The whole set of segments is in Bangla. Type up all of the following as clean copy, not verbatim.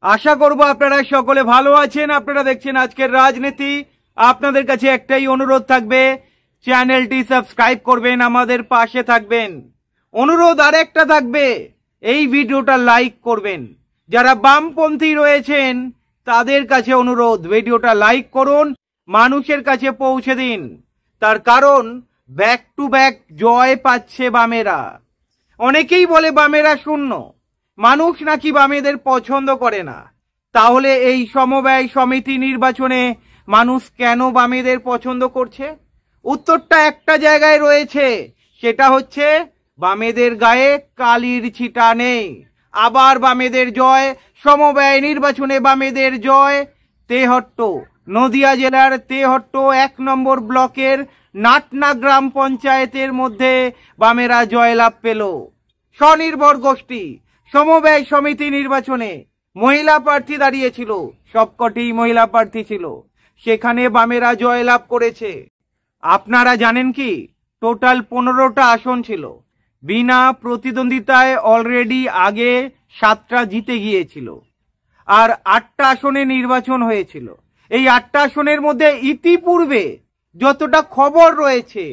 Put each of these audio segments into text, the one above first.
আশা করব আপনারা সকলে ভালো আছেন। আপনারা দেখছেন আজকের রাজনীতি। আপনাদের কাছে একটাই অনুরোধ থাকবে, চ্যানেলটি সাবস্ক্রাইব করবেন, আমাদের পাশে থাকবেন। অনুরোধ আরেকটা থাকবে, এই ভিডিওটা লাইক করবেন। যারা বামপন্থী রয়েছেন তাদের কাছে অনুরোধ, ভিডিওটা লাইক করুন, মানুষের কাছে পৌঁছে দিন। তার কারণ ব্যাক টু ব্যাক জয় পাচ্ছে বামেরা। অনেকেই বলে বামেরা শূন্য, মানুষ নাকি বামেদের পছন্দ করে না। তাহলে এই সমবায় সমিতি নির্বাচনে মানুষ কেন বামেদের পছন্দ করছে? উত্তরটা একটা জায়গায় রয়েছে, সেটা হচ্ছে বামেদের গায়ে কালির ছিটা নেই। আবার বামেদের জয়, সমবায় নির্বাচনে বামেদের জয়। তেহট্ট, নদিয়া জেলার তেহট্ট 1 নম্বর ব্লকের নাটনা গ্রাম পঞ্চায়েতের মধ্যে বামেরা জয়লাভ পেল। স্বনির্ভর গোষ্ঠী সমবায় সমিতি নির্বাচনে মহিলা প্রার্থী দাঁড়িয়েছিল, সবকটি মহিলা প্রার্থী ছিল, সেখানে বামেরা জয়লাভ করেছে। আপনারা জানেন কি, টোটাল 15টা আসন ছিল। বিনা প্রতিদ্বন্দ্বিতায় অলরেডি আগে 7টা জিতে গিয়েছিল, আর 8টা আসনে নির্বাচন হয়েছিল। এই 8টা আসনের মধ্যে ইতিপূর্বে যতটা খবর রয়েছে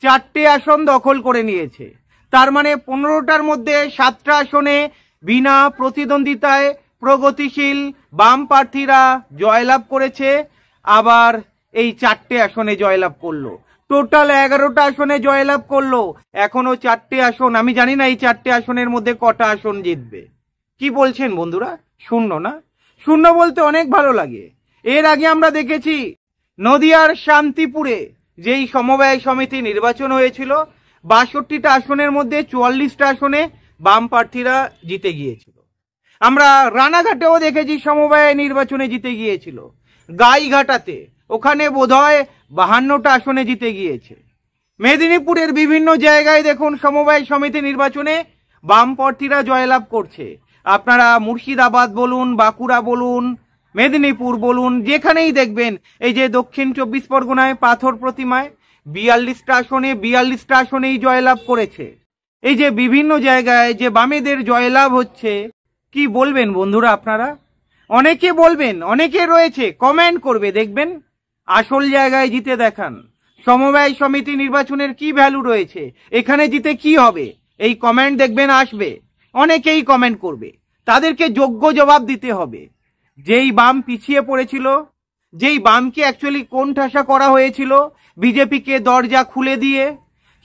4টে আসন দখল করে নিয়েছে। তার মানে 15টার মধ্যে 7টা আসনে বিনা প্রতিদ্বন্দ্বিতায় প্রগতিশীল বাম প্রার্থীরা জয়লাভ করেছে, আবার এই 4টে আসনে জয়লাভ করলো। টোটাল 11টা আসনে জয়লাভ করলো। এখনো 4টে আসন, আমি জানি না এই 4টে আসনের মধ্যে কটা আসন জিতবে। কি বলছেন বন্ধুরা? শূন্য না? শূন্য বলতে অনেক ভালো লাগে। এর আগে আমরা দেখেছি নদিয়ার শান্তিপুরে যেই সমবায় সমিতি নির্বাচন হয়েছিল, 62টা আসনের মধ্যে 44টা আসনে বাম প্রার্থীরা জিতে গিয়েছিল। আমরা রানাঘাটেও দেখেছি সমবায় নির্বাচনে জিতে গিয়েছিল। গাইঘাটাতে ওখানে বোধহয় 52টা আসনে জিতে গিয়েছে। মেদিনীপুরের বিভিন্ন জায়গায় দেখুন সমবায় সমিতি নির্বাচনে বাম প্রার্থীরা জয়লাভ করছে। আপনারা মুর্শিদাবাদ বলুন, বাঁকুড়া বলুন, মেদিনীপুর বলুন, যেখানেই দেখবেন, এই যে দক্ষিণ 24 পরগনায় পাথর প্রতিমায় 42টা আসনে 42টা আসনেই জয়লাভ করেছে। এই যে বিভিন্ন জায়গায় যে বামেদের জয়লাভ হচ্ছে, কি বলবেন বন্ধুরা আপনারা? অনেকে বলবেন, অনেকে রয়েছে কমেন্ট করবে, দেখবেন আসল জায়গায় জিতে দেখান। সমবায় সমিতি নির্বাচনের কি ভ্যালু রয়েছে, এখানে জিতে কি হবে, এই কমেন্ট দেখবেন আসবে। অনেকেই কমেন্ট করবে, তাদেরকে যোগ্য জবাব দিতে হবে। যেই বাম পিছিয়ে পড়েছিল, যেই বামকে অ্যাকচুয়ালি কোণঠাসা করা হয়েছিল বিজেপিকে দরজা খুলে দিয়ে,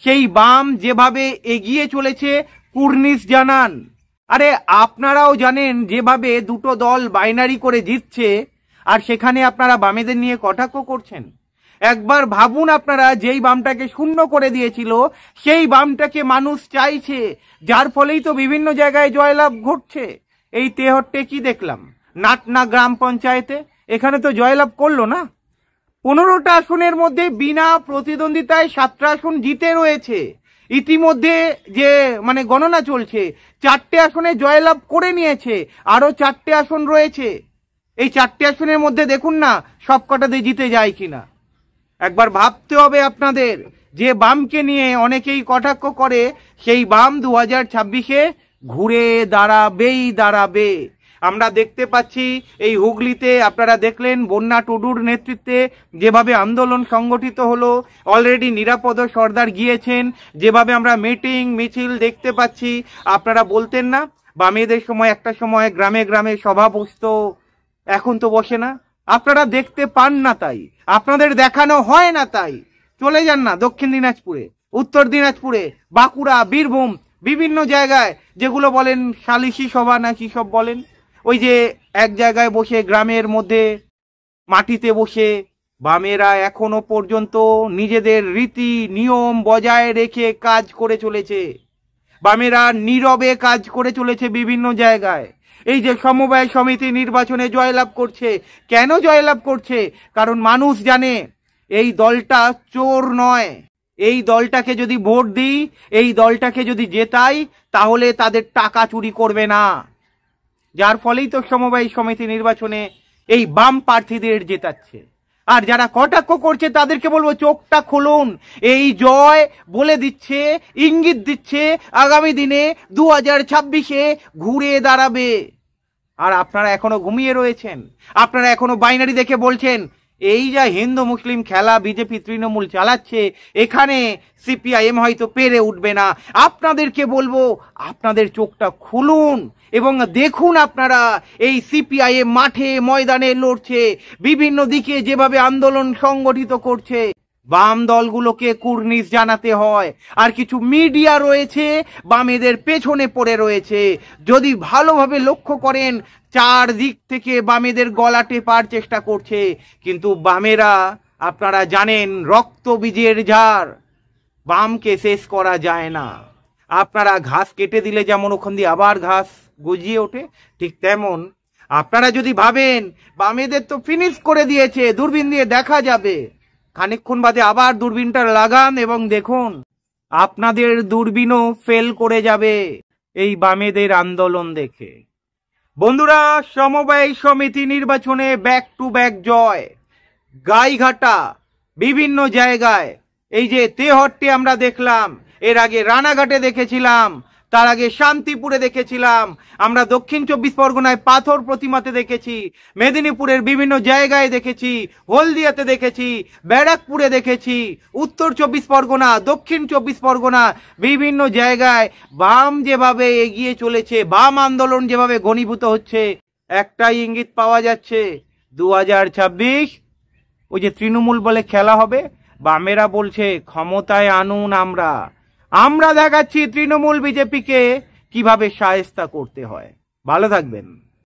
সেই বাম যেভাবে এগিয়ে চলেছে কুর্নিশ জানান। আরে আপনারাও জানেন যেভাবে দুটো দল বাইনারি করে জিতছে, আর সেখানে আপনারা বামেদের নিয়ে কটাক্ষ করছেন। একবার ভাবুন, আপনারা যেই বামটাকে শূন্য করে দিয়েছিল সেই বামটাকে মানুষ চাইছে, যার ফলেই তো বিভিন্ন জায়গায় জয়লাভ ঘটছে। এই তেহট্টে কি দেখলাম, নাটনা গ্রাম পঞ্চায়েতে, এখানে তো জয়লাভ করলো না। 15টা আসনের মধ্যে বিনা প্রতিদ্বন্দ্বিতায় 7টা আসন জিতে রয়েছে। ইতিমধ্যে যে গণনা চলছে, 4টে আসনে জয়লাভ করে নিয়েছে, আরো 4টে আসন রয়েছে। এই 4টে আসনের মধ্যে দেখুন না সবকটাতে জিতে যায় কিনা। একবার ভাবতে হবে আপনাদের, যে বামকে নিয়ে অনেকেই কটাক্ষ করে, সেই বাম 2026-এ ঘুরে দাঁড়াবে। আমরা দেখতে পাচ্ছি এই হুগলিতে, আপনারা দেখলেন বন্যা টুডুর নেতৃত্বে যেভাবে আন্দোলন সংগঠিত হলো, অলরেডি নিরাপদ সর্দার গিয়েছেন, যেভাবে আমরা মিটিং মিছিল দেখতে পাচ্ছি। আপনারা বলতেন না বামেদের সময় একটা সময় গ্রামে গ্রামে সভা বসতো, এখন তো বসে না। আপনারা দেখতে পান না, তাই আপনাদের দেখানো হয় না, তাই চলে যান না দক্ষিণ দিনাজপুরে, উত্তর দিনাজপুরে, বাঁকুড়া, বীরভূম, বিভিন্ন জায়গায় যেগুলো বলেন সালিশি সভা না কি সব বলেন, ওই যে এক জায়গায় বসে গ্রামের মধ্যে মাটিতে বসে বামেরা এখনো পর্যন্ত নিজেদের রীতি নিয়ম বজায় রেখে কাজ করে চলেছে। বামেরা নীরবে কাজ করে চলেছে বিভিন্ন জায়গায়। এই যে সমবায় সমিতি নির্বাচনে জয়লাভ করছে, কেন জয়লাভ করছে? কারণ মানুষ জানে এই দলটা চোর নয়। এই দলটাকে যদি ভোট দিই, এই দলটাকে যদি জেতাই, তাহলে তাদের টাকা চুরি করবে না। যার ফলেই তো সমবায় সমিতি নির্বাচনে এই বাম প্রার্থীদের জেতাচ্ছে। আর যারা কটাক্ষ করছে তাদেরকে বলবো, চোখটা খুলুন। এই জয় বলে দিচ্ছে, ইঙ্গিত দিচ্ছে আগামী দিনে 2026-এ ঘুরে দাঁড়াবে। আর আপনারা এখনো ঘুমিয়ে রয়েছেন। আপনারা এখনো বাইনারি দেখে বলছেন এই যা হিন্দু মুসলিম খেলা বিজেপি তৃণমূল চালাচ্ছে, এখানে সিপিআইএম হয়তো পেরে উঠবে না। আপনাদেরকে বলবো, আপনাদের চোখটা খুলুন এবং দেখুন আপনারা এই সিপিআইএম মাঠে ময়দানে লড়ছে, বিভিন্ন দিকে যেভাবে আন্দোলন সংগঠিত করছে। বাম দলগুলোকে কুর্নিশ জানাতে হয়, আর কিছু মিডিয়া রয়েছে বামেদের পেছনে পড়ে রয়েছে। যদি ভালোভাবে লক্ষ্য করেন, চারদিক থেকে বামেদের গলা টেপার চেষ্টা করছে, কিন্তু বামেরা আপনারা জানেন রক্ত বীজের ঝাড়, বামকে শেষ করা যায় না। আপনারা ঘাস কেটে দিলে যেমন ওখান দিয়ে আবার ঘাস গজিয়ে ওঠে, ঠিক তেমন আপনারা যদি ভাবেন বামেদের তো ফিনিশ করে দিয়েছে, দূরবীন দিয়ে দেখা যাবে, খানিকক্ষণ বাদে আবার দূরবীনটা লাগান এবং দেখুন আপনাদের দূরবীনও ফেল করে যাবে এই বামেদের আন্দোলন দেখে। বন্ধুরা, সমবায় সমিতি নির্বাচনে ব্যাক টু ব্যাক জয়। গাইঘাটা, বিভিন্ন জায়গায়, এই যে তেহট্টে আমরা দেখলাম, এর আগে রানাঘাটে দেখেছিলাম, তার আগে শান্তিপুরে দেখেছিলাম, আমরা দক্ষিণ 24 পরগনায় পাথর প্রতিমাতে দেখেছি, মেদিনীপুরের বিভিন্ন জায়গায় দেখেছি, হলদিয়াতে দেখেছি, ব্যারাকপুরে দেখেছি, উত্তর 24 পরগনা, দক্ষিণ 24 পরগনা, বিভিন্ন জায়গায় বাম যেভাবে এগিয়ে চলেছে, বাম আন্দোলন যেভাবে ঘনীভূত হচ্ছে, একটাই ইঙ্গিত পাওয়া যাচ্ছে 2026 ওই যে তৃণমূল বলে খেলা হবে, বামেরা বলছে ক্ষমতায় আনুন আমরা দেখাচ্ছি তৃণমূল বিজেপিকে কিভাবে শায়েস্তা করতে হয়। ভালো থাকবেন।